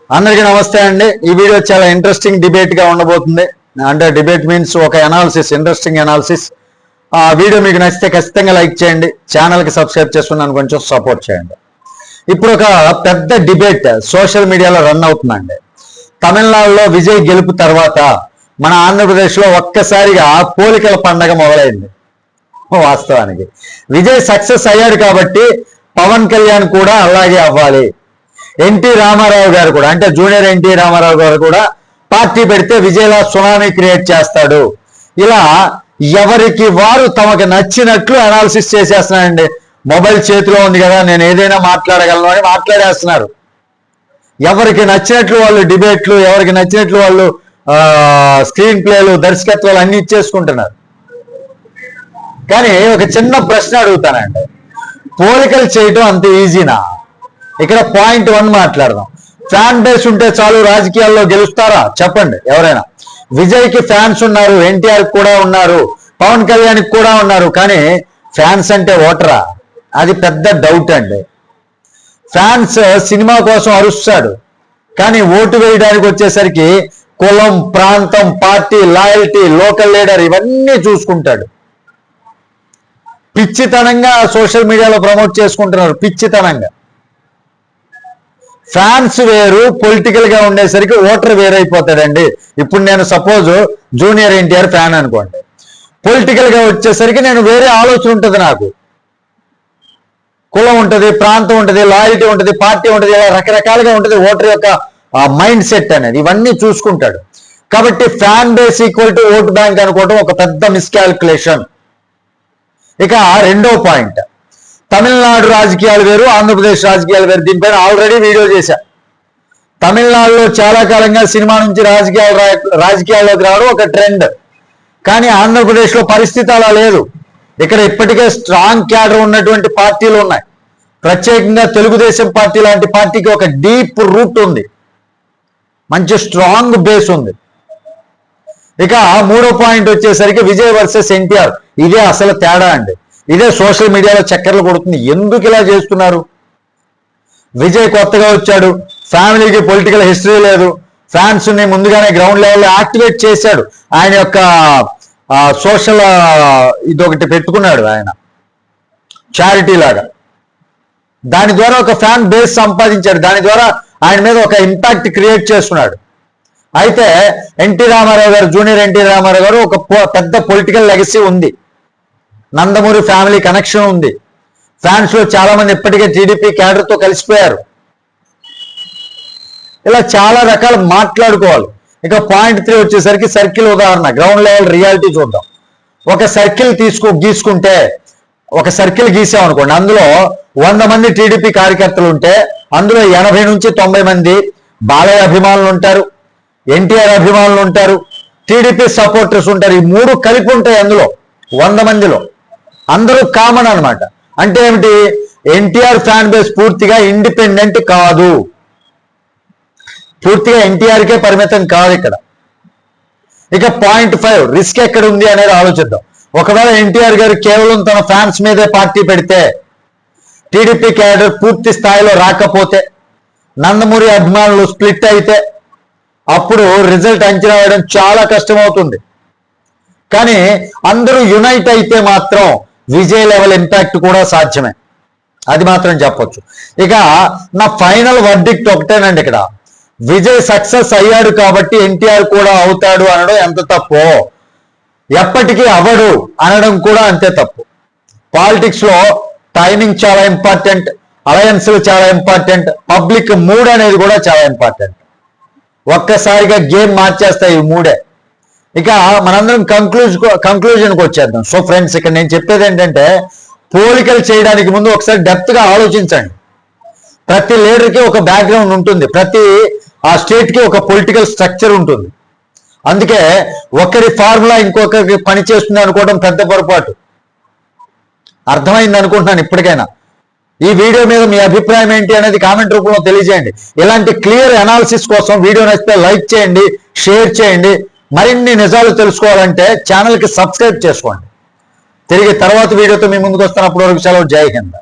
అందరికీ నమస్తే అండి. ఈ వీడియో చాలా ఇంట్రెస్టింగ్ డిబేట్ గా ఉండబోతుంది. అంటే డిబేట్ మీన్స్ ఒక అనాలిసిస్, ఇంట్రెస్టింగ్ అనాలిసిస్. ఆ వీడియో మీకు నచ్చితే ఖచ్చితంగా లైక్ చేయండి, ఛానల్కి సబ్స్క్రైబ్ చేసుకున్నాను కొంచెం సపోర్ట్ చేయండి. ఇప్పుడు ఒక పెద్ద డిబేట్ సోషల్ మీడియాలో రన్ అవుతుందండి. తమిళనాడులో విజయ్ గెలుపు తర్వాత మన ఆంధ్రప్రదేశ్లో ఒక్కసారిగా పోలికల పండగ మొదలైంది. వాస్తవానికి విజయ్ సక్సెస్ అయ్యాడు కాబట్టి పవన్ కళ్యాణ్ కూడా అలాగే అవ్వాలి. ఎన్టీ రామారావు గారు కూడా, అంటే జూనియర్ ఎన్టీ రామారావు గారు కూడా పార్టీ పెడితే విజయ్లా సునామీ క్రియేట్ చేస్తాడు. ఇలా ఎవరికి వారు తమకు నచ్చినట్లు అనాలిసిస్ చేసేస్తున్నారండి. మొబైల్ చేతిలో ఉంది కదా, నేను ఏదైనా మాట్లాడగలను అని మాట్లాడేస్తున్నారు. ఎవరికి నచ్చినట్లు వాళ్ళు డిబేట్లు, ఎవరికి నచ్చినట్లు వాళ్ళు స్క్రీన్ ప్లేలు, దర్శకత్వాలు అన్ని ఇచ్చేసుకుంటున్నారు. కానీ ఒక చిన్న ప్రశ్న అడుగుతానండి, పోలికలు చేయటం అంత ఈజీనా? ఇక్కడ పాయింట్ 1 మాట్లాడదాం. ఫ్యాన్ బేస్ ఉంటే చాలు రాజకీయాల్లో గెలుస్తారా? చెప్పండి ఎవరైనా. విజయ్కి ఫ్యాన్స్ ఉన్నారు, ఎన్టీఆర్ కూడా ఉన్నారు, పవన్ కళ్యాణ్కి కూడా ఉన్నారు. కానీ ఫ్యాన్స్ అంటే ఓటరా? అది పెద్ద డౌట్ అండి. ఫ్యాన్స్ సినిమా కోసం అరుస్తాడు, కానీ ఓటు వేయడానికి వచ్చేసరికి కులం, ప్రాంతం, పార్టీ, లాయల్టీ, లోకల్ లీడర్ ఇవన్నీ చూసుకుంటాడు. పిచ్చితనంగా సోషల్ మీడియాలో ప్రమోట్ చేసుకుంటున్నారు, పిచ్చితనంగా. ఫ్యాన్స్ వేరు, పొలిటికల్ గా ఉండేసరికి ఓటర్ వేరైపోతాడండి. ఇప్పుడు నేను సపోజ్ జూనియర్ ఎన్టీఆర్ ఫ్యాన్ అనుకోండి, పొలిటికల్ గా వచ్చేసరికి నేను వేరే ఆలోచన ఉంటుంది. నాకు కులం ఉంటుంది, ప్రాంతం ఉంటుంది, లాయల్టీ ఉంటుంది, పార్టీ ఉంటుంది, ఇలా రకరకాలుగా ఉంటుంది ఓటర్ యొక్క మైండ్ సెట్ అనేది. ఇవన్నీ చూసుకుంటాడు. కాబట్టి fan base equal to vote bank అనుకోవడం ఒక పెద్ద మిస్కాల్కులేషన్. ఇక రెండో పాయింట్, తమిళనాడు రాజకీయాలు వేరు, ఆంధ్రప్రదేశ్ రాజకీయాలు వేరు. దీనిపైన ఆల్రెడీ వీడియో చేశా. తమిళనాడులో చాలా కాలంగా సినిమా నుంచి రాజకీయాల్లోకి రావడం ఒక ట్రెండ్. కానీ ఆంధ్రప్రదేశ్లో పరిస్థితి అలా లేదు. ఇక్కడ ఇప్పటికే స్ట్రాంగ్ క్యాడర్ ఉన్నటువంటి పార్టీలు ఉన్నాయి. ప్రత్యేకంగా తెలుగుదేశం పార్టీ లాంటి పార్టీకి ఒక డీప్ రూట్ ఉంది, మంచి స్ట్రాంగ్ బేస్ ఉంది. ఇక మూడో పాయింట్ వచ్చేసరికి విజయ్ వర్సెస్ ఎన్టీఆర్. ఇదే అసలు తేడా అండి. ఇదే సోషల్ మీడియాలో చక్కర్లు కొడుతుంది. ఎందుకు ఇలా చేస్తున్నారు? విజయ్ కొత్తగా వచ్చాడు, ఫ్యామిలీకి పొలిటికల్ హిస్టరీ లేదు, ఫ్యాన్స్ ని ముందుగానే గ్రౌండ్ లెవెల్లో యాక్టివేట్ చేశాడు. ఆయన యొక్క సోషల్ ఇదొకటి పెట్టుకున్నాడు ఆయన, చారిటీ లాగా. దాని ద్వారా ఒక ఫ్యాన్ బేస్ సంపాదించాడు. దాని ద్వారా ఆయన మీద ఒక ఇంపాక్ట్ క్రియేట్ చేస్తున్నాడు. అయితే ఎన్టీ రామారావు గారు, జూనియర్ ఎన్టీ రామారావు గారు ఒక పెద్ద పొలిటికల్ లెగసీ ఉంది. నందమూరి ఫ్యామిలీ కనెక్షన్ ఉంది. ఫ్యాన్స్ లో చాలా మంది ఇప్పటికే టీడీపీ క్యాడర్ తో కలిసిపోయారు. ఇలా చాలా రకాలు మాట్లాడుకోవాలి. ఇక పాయింట్ 3 వచ్చేసరికి సర్కిల్ ఉదాహరణ, గ్రౌండ్ లెవెల్ రియాలిటీ చూద్దాం. ఒక సర్కిల్ గీసుకుంటే, ఒక సర్కిల్ గీసామనుకోండి, అందులో 100 మంది టీడీపీ కార్యకర్తలు ఉంటే అందులో 80 నుంచి 90 మంది బాలయ్య అభిమానులు ఉంటారు, ఎన్టీఆర్ అభిమానులు ఉంటారు, టీడీపీ సపోర్టర్స్ ఉంటారు. ఈ 3 కలిపి ఉంటాయి అందులో 100 మందిలో. అందరూ కామన్ అనమాట. అంటే ఏమిటి? ఎన్టీఆర్ ఫ్యాన్ బేస్ పూర్తిగా ఇండిపెండెంట్ కాదు, పూర్తిగా ఎన్టీఆర్కే పరిమితం కాదు ఇక్కడ. ఇక పాయింట్ 5, రిస్క్ ఎక్కడ ఉంది అనేది ఆలోచిద్దాం. ఒకవేళ ఎన్టీఆర్ గారు కేవలం తన ఫ్యాన్స్ మీదే పార్టీ పెడితే, టీడీపీ క్యాడర్ పూర్తి స్థాయిలో రాకపోతే, నందమూరి అభిమానులు స్ప్లిట్ అయితే, అప్పుడు రిజల్ట్ అంచనా వేయడం చాలా కష్టమవుతుంది. కానీ అందరూ యునైట్ అయితే మాత్రం విజయ్ లెవెల్ ఇంపాక్ట్ కూడా సాధ్యమే, అది మాత్రం చెప్పొచ్చు. ఇక నా ఫైనల్ వర్డిక్ట్ ఒకటేనండి. ఇక్కడ విజయ్ సక్సెస్ అయ్యాడు కాబట్టి ఎన్టీఆర్ కూడా అవుతాడు అనడం ఎంత తప్పో, ఎప్పటికీ అవడు అనడం కూడా అంతే తప్పు. పాలిటిక్స్ లో టైమింగ్ చాలా ఇంపార్టెంట్, అలయన్స్లు చాలా ఇంపార్టెంట్, పబ్లిక్ మూడ్ అనేది కూడా చాలా ఇంపార్టెంట్. ఒక్కసారిగా గేమ్ మార్చేస్తాయి ఈ 3. ఇక మనందరం కంక్లూజన్కి వచ్చేద్దాం. సో ఫ్రెండ్స్, ఇక్కడ నేను చెప్పేది ఏంటంటే, పోలికలు చేయడానికి ముందు ఒకసారి డెప్త్ గా ఆలోచించండి. ప్రతి లీడర్కి ఒక బ్యాక్గ్రౌండ్ ఉంటుంది, ప్రతి ఆ స్టేట్ కి ఒక పొలిటికల్ స్ట్రక్చర్ ఉంటుంది. అందుకే ఒకరి ఫార్ములా ఇంకొకరికి పనిచేస్తుంది అనుకోవడం పెద్ద పొరపాటు. అర్థమైంది అనుకుంటున్నాను ఇప్పటికైనా. ఈ వీడియో మీద మీ అభిప్రాయం ఏంటి అనేది కామెంట్ రూపంలో తెలియజేయండి. ఇలాంటి క్లియర్ అనాలిసిస్ కోసం వీడియో నచ్చితే లైక్ చేయండి, షేర్ చేయండి. మరిన్ని నిజాలు తెలుసుకోవాలంటే ఛానల్కి సబ్స్క్రైబ్ చేసుకోండి. తిరిగి తర్వాత వీడియోతో మీ ముందుకు వస్తున్నప్పుడు వరకు సెలవు. జై హింద్.